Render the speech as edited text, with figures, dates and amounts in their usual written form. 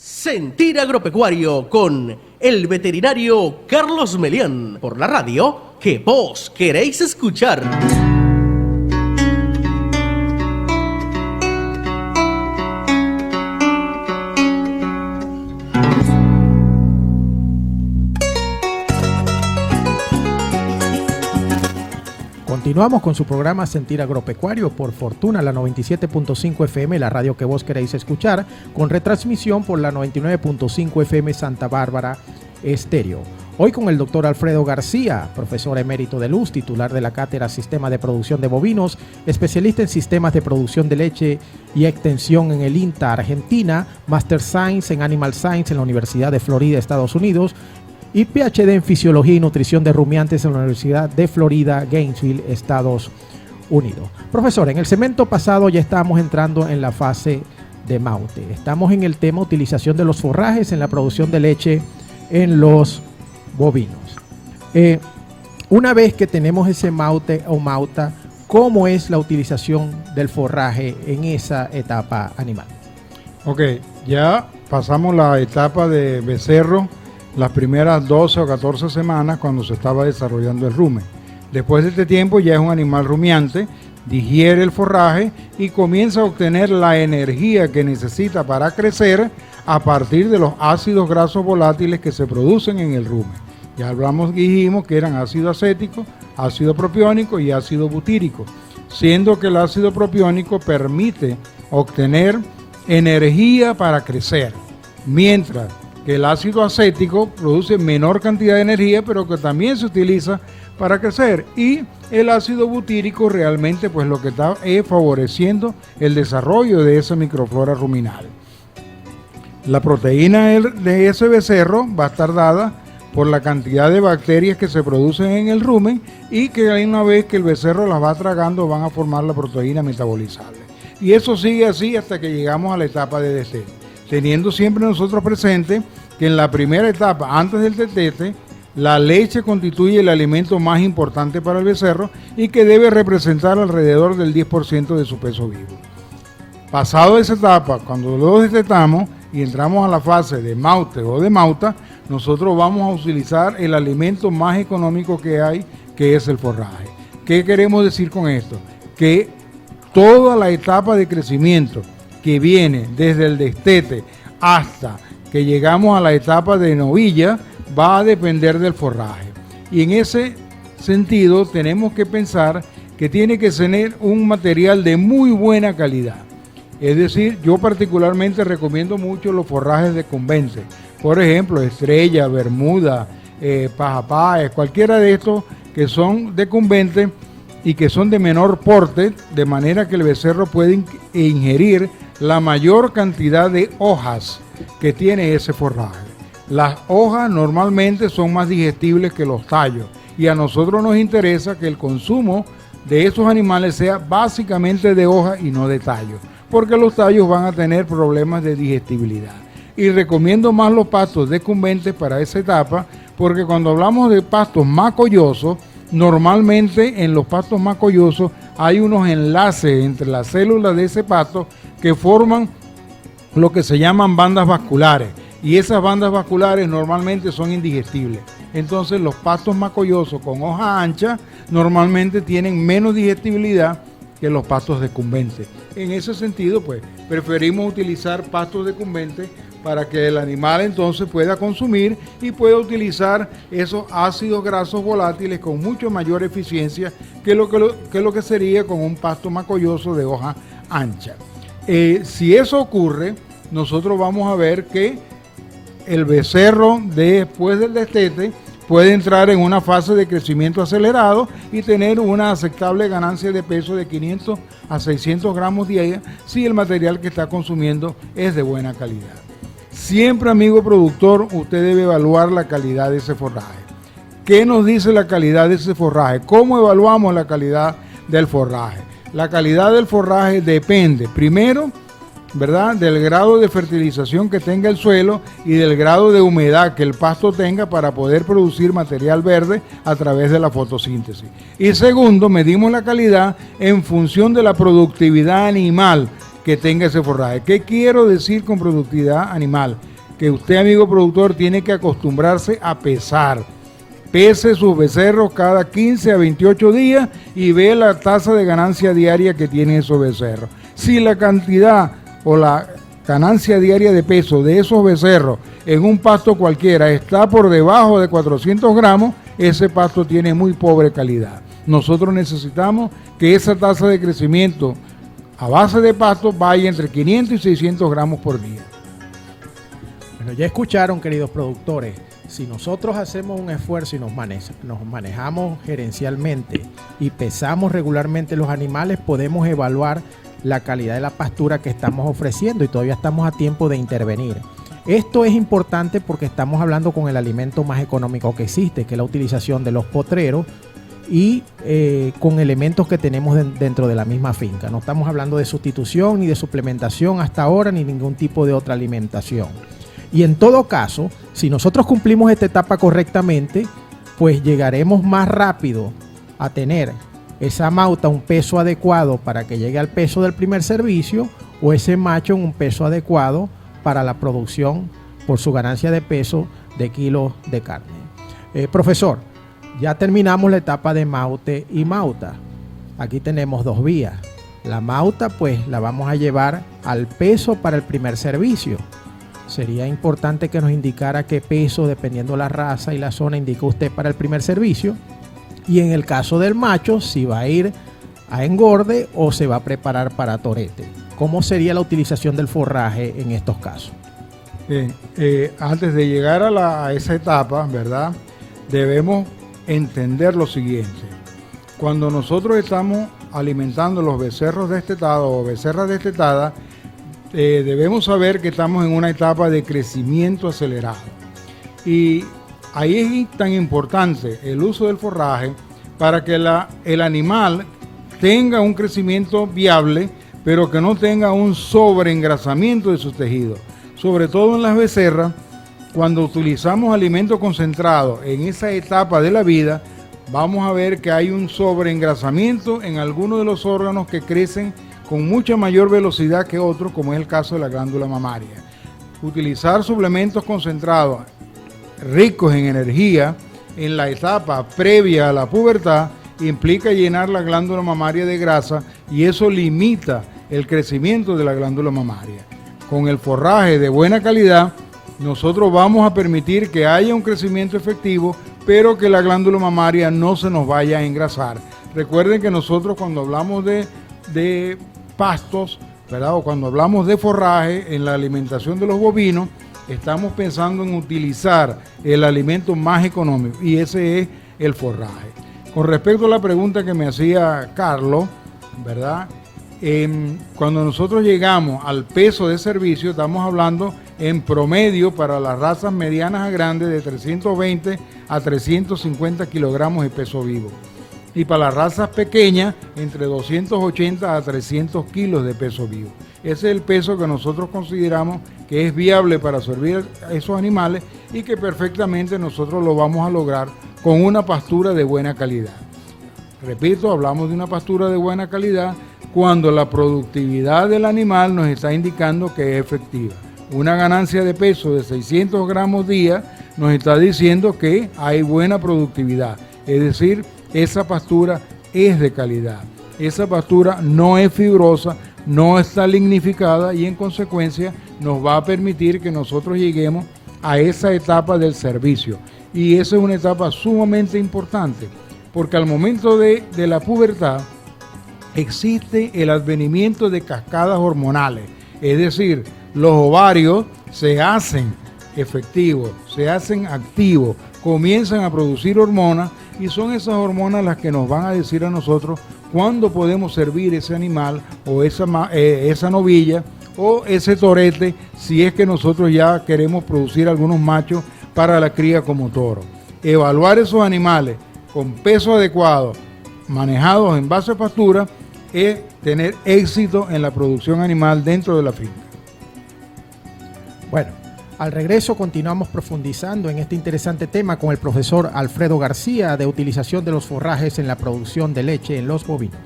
Sentir Agropecuario con el veterinario Carlos Melián por la radio que vos queréis escuchar. Continuamos con su programa Sentir Agropecuario por Fortuna, la 97.5 FM, la radio que vos queréis escuchar, con retransmisión por la 99.5 FM Santa Bárbara Estéreo. Hoy con el doctor Alfredo García, profesor emérito de Luz, titular de la cátedra Sistema de Producción de Bovinos, especialista en sistemas de producción de leche y extensión en el INTA Argentina, Master Science en Animal Science en la Universidad de Florida, Estados Unidos, y PhD en Fisiología y Nutrición de Rumiantes en la Universidad de Florida, Gainesville, Estados Unidos. Profesor, en el segmento pasado ya estábamos entrando en la fase de maute. Estamos en el tema utilización de los forrajes en la producción de leche en los bovinos. Una vez que tenemos ese maute o mauta, ¿cómo es la utilización del forraje en esa etapa animal? Ok, ya pasamos la etapa de becerro, las primeras 12 o 14 semanas cuando se estaba desarrollando el rumen. Después de este tiempo ya es un animal rumiante, digiere el forraje y comienza a obtener la energía que necesita para crecer a partir de los ácidos grasos volátiles que se producen en el rumen. Ya dijimos que eran ácido acético, ácido propiónico y ácido butírico, siendo que el ácido propiónico permite obtener energía para crecer, mientras que el ácido acético produce menor cantidad de energía, pero que también se utiliza para crecer. Y el ácido butírico realmente pues lo que está es favoreciendo el desarrollo de esa microflora ruminal. La proteína de ese becerro va a estar dada por la cantidad de bacterias que se producen en el rumen y que una vez que el becerro las va tragando van a formar la proteína metabolizable. Y eso sigue así hasta que llegamos a la etapa de destete, teniendo siempre nosotros presente que en la primera etapa, antes del destete, la leche constituye el alimento más importante para el becerro y que debe representar alrededor del 10% de su peso vivo. Pasado esa etapa, cuando lo destetamos y entramos a la fase de maute o de mauta, nosotros vamos a utilizar el alimento más económico que hay, que es el forraje. ¿Qué queremos decir con esto? Que toda la etapa de crecimiento que viene desde el destete hasta que llegamos a la etapa de novilla va a depender del forraje. Y en ese sentido tenemos que pensar que tiene que tener un material de muy buena calidad. Es decir, yo particularmente recomiendo mucho los forrajes de Convente. Por ejemplo, Estrella, Bermuda, Pajapáez, cualquiera de estos que son de Convente y que son de menor porte, de manera que el becerro puede ingerir la mayor cantidad de hojas que tiene ese forraje. Las hojas normalmente son más digestibles que los tallos y a nosotros nos interesa que el consumo de esos animales sea básicamente de hoja y no de tallo, porque los tallos van a tener problemas de digestibilidad. Y recomiendo más los pastos decumbentes para esa etapa, porque cuando hablamos de pastos macollosos, normalmente en los pastos macollosos hay unos enlaces entre las células de ese pasto que forman lo que se llaman bandas vasculares, y esas bandas vasculares normalmente son indigestibles. Entonces los pastos macollosos con hoja ancha normalmente tienen menos digestibilidad que los pastos decumbentes. En ese sentido, pues, preferimos utilizar pastos decumbentes para que el animal entonces pueda consumir y pueda utilizar esos ácidos grasos volátiles con mucho mayor eficiencia que lo que sería con un pasto macolloso de hoja ancha. Si eso ocurre, nosotros vamos a ver que el becerro después del destete puede entrar en una fase de crecimiento acelerado y tener una aceptable ganancia de peso de 500 a 600 gramos diarios si el material que está consumiendo es de buena calidad. Siempre, amigo productor, usted debe evaluar la calidad de ese forraje. ¿Qué nos dice la calidad de ese forraje? ¿Cómo evaluamos la calidad del forraje? La calidad del forraje depende, primero, ¿verdad?, del grado de fertilización que tenga el suelo y del grado de humedad que el pasto tenga para poder producir material verde a través de la fotosíntesis. Y segundo, medimos la calidad en función de la productividad animal que tenga ese forraje. ¿Qué quiero decir con productividad animal? que usted, amigo productor, tiene que acostumbrarse a pesar. Pese sus becerros cada 15 a 28 días y ve la tasa de ganancia diaria que tienen esos becerros. Si la cantidad o la ganancia diaria de peso de esos becerros en un pasto cualquiera está por debajo de 400 gramos, ese pasto tiene muy pobre calidad. Nosotros necesitamos que esa tasa de crecimiento a base de pasto vaya entre 500 y 600 gramos por día. Bueno, ya escucharon, queridos productores, si nosotros hacemos un esfuerzo y nos manejamos gerencialmente y pesamos regularmente los animales, podemos evaluar la calidad de la pastura que estamos ofreciendo y todavía estamos a tiempo de intervenir. Esto es importante porque estamos hablando con el alimento más económico que existe, que es la utilización de los potreros y con elementos que tenemos dentro de la misma finca. No estamos hablando de sustitución ni de suplementación hasta ahora, ni ningún tipo de otra alimentación. Y en todo caso, si nosotros cumplimos esta etapa correctamente, pues llegaremos más rápido a tener esa mauta un peso adecuado para que llegue al peso del primer servicio, o ese macho en un peso adecuado para la producción por su ganancia de peso de kilos de carne. Profesor, ya terminamos la etapa de maute y mauta. Aquí tenemos dos vías. La mauta pues la vamos a llevar al peso para el primer servicio. Sería importante que nos indicara qué peso, dependiendo la raza y la zona, indica usted para el primer servicio. Y en el caso del macho, si va a ir a engorde o se va a preparar para torete. ¿Cómo sería la utilización del forraje en estos casos? Bien, antes de llegar a esa etapa, ¿verdad? Debemos entender lo siguiente. Cuando nosotros estamos alimentando los becerros destetados o becerras destetadas, debemos saber que estamos en una etapa de crecimiento acelerado. Y ahí es tan importante el uso del forraje para que el animal tenga un crecimiento viable, pero que no tenga un sobreengrasamiento de sus tejidos. Sobre todo en las becerras, cuando utilizamos alimentos concentrados en esa etapa de la vida, vamos a ver que hay un sobreengrasamiento en algunos de los órganos que crecen con mucha mayor velocidad que otros, como es el caso de la glándula mamaria. Utilizar suplementos concentrados ricos en energía en la etapa previa a la pubertad implica llenar la glándula mamaria de grasa y eso limita el crecimiento de la glándula mamaria. Con el forraje de buena calidad, nosotros vamos a permitir que haya un crecimiento efectivo, pero que la glándula mamaria no se nos vaya a engrasar. Recuerden que nosotros cuando hablamos de pastos, ¿verdad? O cuando hablamos de forraje en la alimentación de los bovinos, estamos pensando en utilizar el alimento más económico y ese es el forraje. Con respecto a la pregunta que me hacía Carlos, ¿verdad? Cuando nosotros llegamos al peso de servicio, estamos hablando en promedio para las razas medianas a grandes de 320 a 350 kilogramos de peso vivo. Y para las razas pequeñas, entre 280 a 300 kilos de peso vivo. Ese es el peso que nosotros consideramos que es viable para servir a esos animales y que perfectamente nosotros lo vamos a lograr con una pastura de buena calidad. Repito, hablamos de una pastura de buena calidad cuando la productividad del animal nos está indicando que es efectiva. Una ganancia de peso de 600 gramos día nos está diciendo que hay buena productividad. Es decir, esa pastura es de calidad. Esa pastura no es fibrosa, no está lignificada y en consecuencia nos va a permitir que nosotros lleguemos a esa etapa del servicio. Y esa es una etapa sumamente importante porque al momento de la pubertad existe el advenimiento de cascadas hormonales. Es decir, los ovarios se hacen efectivos, se hacen activos, comienzan a producir hormonas y son esas hormonas las que nos van a decir a nosotros cuándo podemos servir ese animal o esa novilla o ese torete si es que nosotros ya queremos producir algunos machos para la cría como toro. Evaluar esos animales con peso adecuado, manejados en base a pastura, es tener éxito en la producción animal dentro de la finca. Bueno, al regreso continuamos profundizando en este interesante tema con el profesor Alfredo García de utilización de los forrajes en la producción de leche en los bovinos.